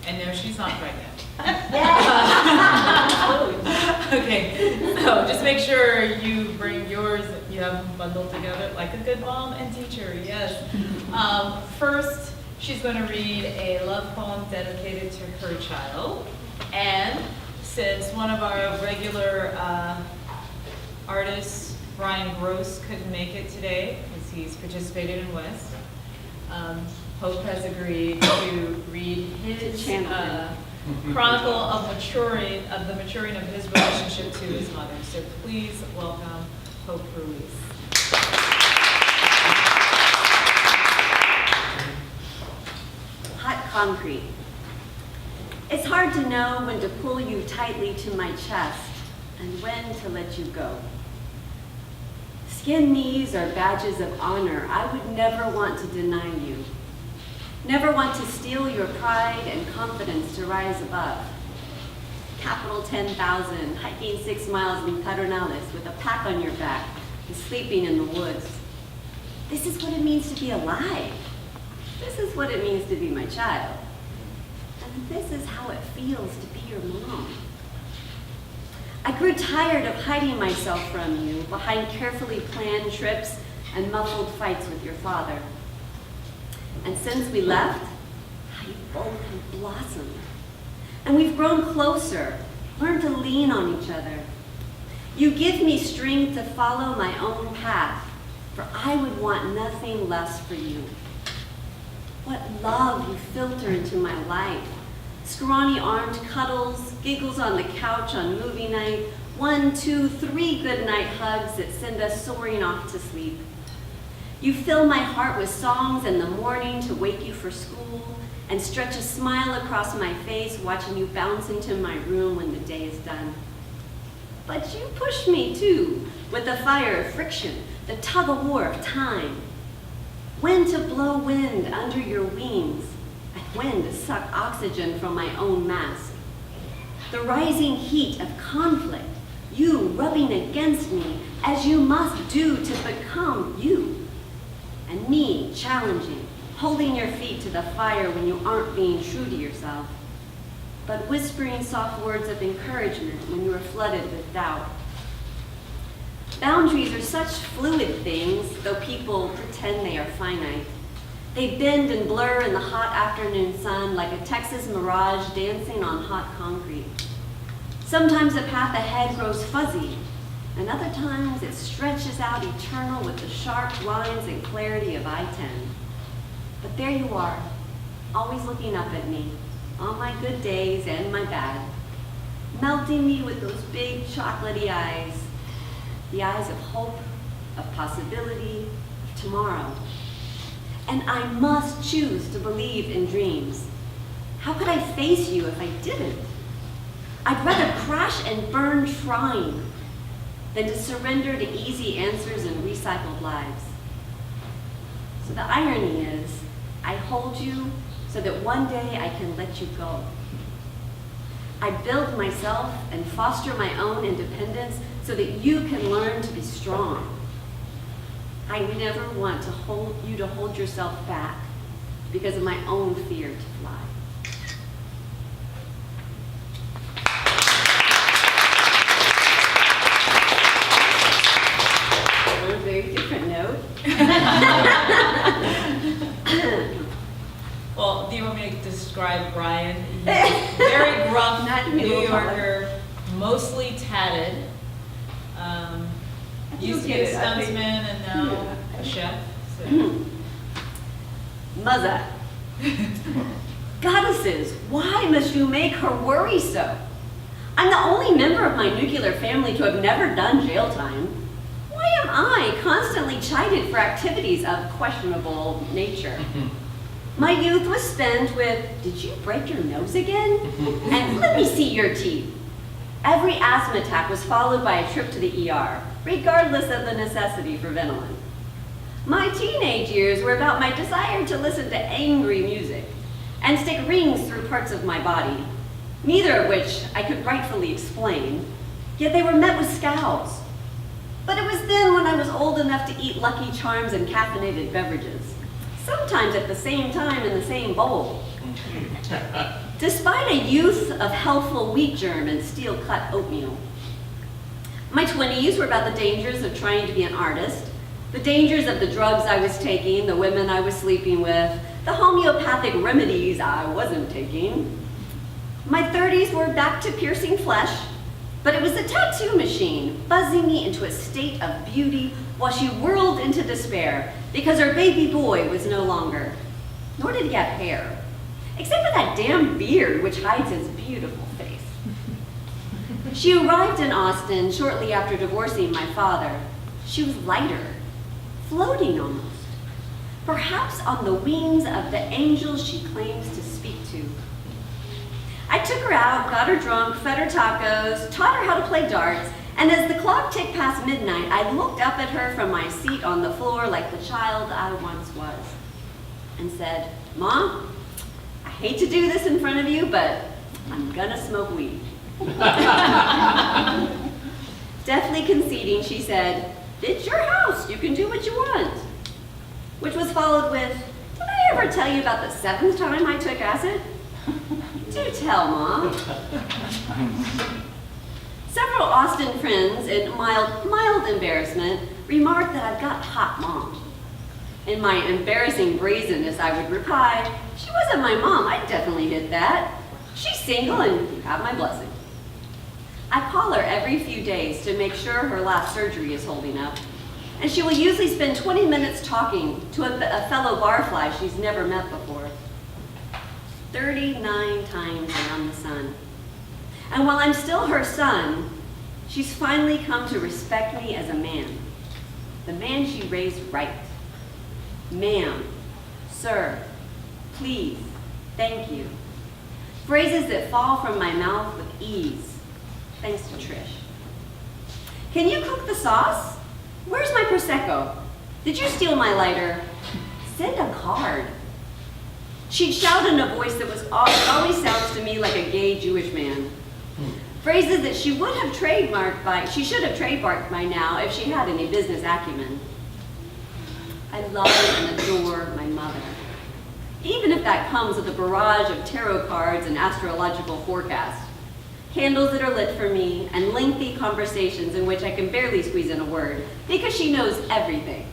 And no, she's not pregnant. Yeah. Okay, so just make sure you bring yours, you have them bundled together like a good mom and teacher, yes. First, she's going to read a love poem dedicated to her child. And since one of our regular artists, Brian Gross, couldn't make it today because he's participated in West, Hope has agreed to read his chronicle of the maturing of his relationship to his mother. So please welcome Hope Ruiz. Hot concrete. It's hard to know when to pull you tightly to my chest and when to let you go. Skin knees are badges of honor I would never want to deny you. Never want to steal your pride and confidence to rise above. Capital 10,000, hiking 6 miles in Pedernales with a pack on your back and sleeping in the woods. This is what it means to be alive. This is what it means to be my child. And this is how it feels to be your mom. I grew tired of hiding myself from you behind carefully planned trips and muffled fights with your father. And since we left, how you both have blossomed. And we've grown closer, learned to lean on each other. You give me strength to follow my own path, for I would want nothing less for you. What love you filter into my life. Scrawny armed cuddles, giggles on the couch on movie night, 1, 2, 3 goodnight hugs that send us soaring off to sleep. You fill my heart with songs in the morning to wake you for school and stretch a smile across my face watching you bounce into my room when the day is done. But you push me too with the fire of friction, the tug-of-war of time. When to blow wind under your wings and when to suck oxygen from my own mask. The rising heat of conflict, you rubbing against me as you must do to become you. And me challenging, holding your feet to the fire when you aren't being true to yourself, but whispering soft words of encouragement when you are flooded with doubt. Boundaries are such fluid things, though people pretend they are finite. They bend and blur in the hot afternoon sun like a Texas mirage dancing on hot concrete. Sometimes the path ahead grows fuzzy, and other times it stretches out eternal with the sharp lines and clarity of I-10. But there you are, always looking up at me, on my good days and my bad, melting me with those big chocolatey eyes, the eyes of hope, of possibility, of tomorrow. And I must choose to believe in dreams. How could I face you if I didn't? I'd rather crash and burn trying than to surrender to easy answers and recycled lives. So the irony is, I hold you so that one day I can let you go. I build myself and foster my own independence so that you can learn to be strong. I never want to hold yourself back because of my own fear to fly. On a very different note. Well, do you want me to describe Brian? He's a very gruff New Yorker, mostly tatted. Used to be a stuntman and now a chef. So. Mother, goddesses, why must you make her worry so? I'm the only member of my nuclear family to have never done jail time. Why am I constantly chided for activities of questionable nature? My youth was spent with, did you break your nose again? And let me see your teeth. Every asthma attack was followed by a trip to the ER, regardless of the necessity for Ventolin. My teenage years were about my desire to listen to angry music and stick rings through parts of my body, neither of which I could rightfully explain, yet they were met with scowls. But it was then when I was old enough to eat Lucky Charms and caffeinated beverages, sometimes at the same time in the same bowl, Despite a youth of healthful wheat germ and steel-cut oatmeal. My 20s were about the dangers of trying to be an artist, the dangers of the drugs I was taking, the women I was sleeping with, the homeopathic remedies I wasn't taking. My 30s were back to piercing flesh, but it was the tattoo machine buzzing me into a state of beauty while she whirled into despair because her baby boy was no longer, nor did he have hair, except for that damn beard which hides his beautiful face. She arrived in Austin shortly after divorcing my father. She was lighter, floating almost, perhaps on the wings of the angels she claims to speak to. I took her out, got her drunk, fed her tacos, taught her how to play darts, and as the clock ticked past midnight, I looked up at her from my seat on the floor like the child I once was and said, "Mom, I hate to do this in front of you, but I'm gonna smoke weed." Deftly conceding, she said, "It's your house, you can do what you want." Which was followed with, "Did I ever tell you about the 7th time I took acid?" "Do tell, Mom." Several Austin friends, in mild embarrassment, remarked that I've got hot mom. In my embarrassing brazenness, I would reply, "She wasn't my mom, I definitely did that. She's single and you have my blessing." I call her every few days to make sure her last surgery is holding up, and she will usually spend 20 minutes talking to a fellow barfly she's never met before. 39 times around the sun. And while I'm still her son, she's finally come to respect me as a man. The man she raised right. Ma'am, sir, please, thank you. Phrases that fall from my mouth with ease, thanks to Trish. "Can you cook the sauce? Where's my Prosecco? Did you steal my lighter? Send a card." She'd shout in a voice that always sounds to me like a gay Jewish man. Phrases that she should have trademarked by now if she had any business acumen. I love and adore my mother, even if that comes with a barrage of tarot cards and astrological forecasts, candles that are lit for me, and lengthy conversations in which I can barely squeeze in a word, because she knows everything,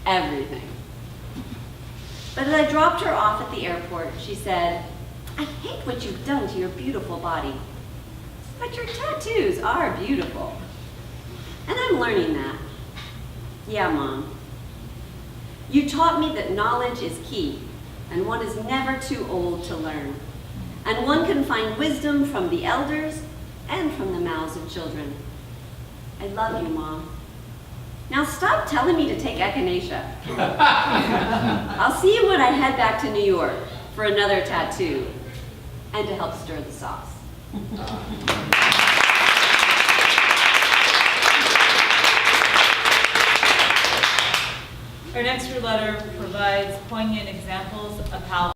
everything. But as I dropped her off at the airport, she said, "I hate what you've done to your beautiful body, but your tattoos are beautiful." And I'm learning that. Yeah, Mom. You taught me that knowledge is key, and one is never too old to learn. And one can find wisdom from the elders and from the mouths of children. I love you, Mom. Now stop telling me to take echinacea. I'll see you when I head back to New York for another tattoo and to help stir the sauce. Our next letter provides poignant examples of how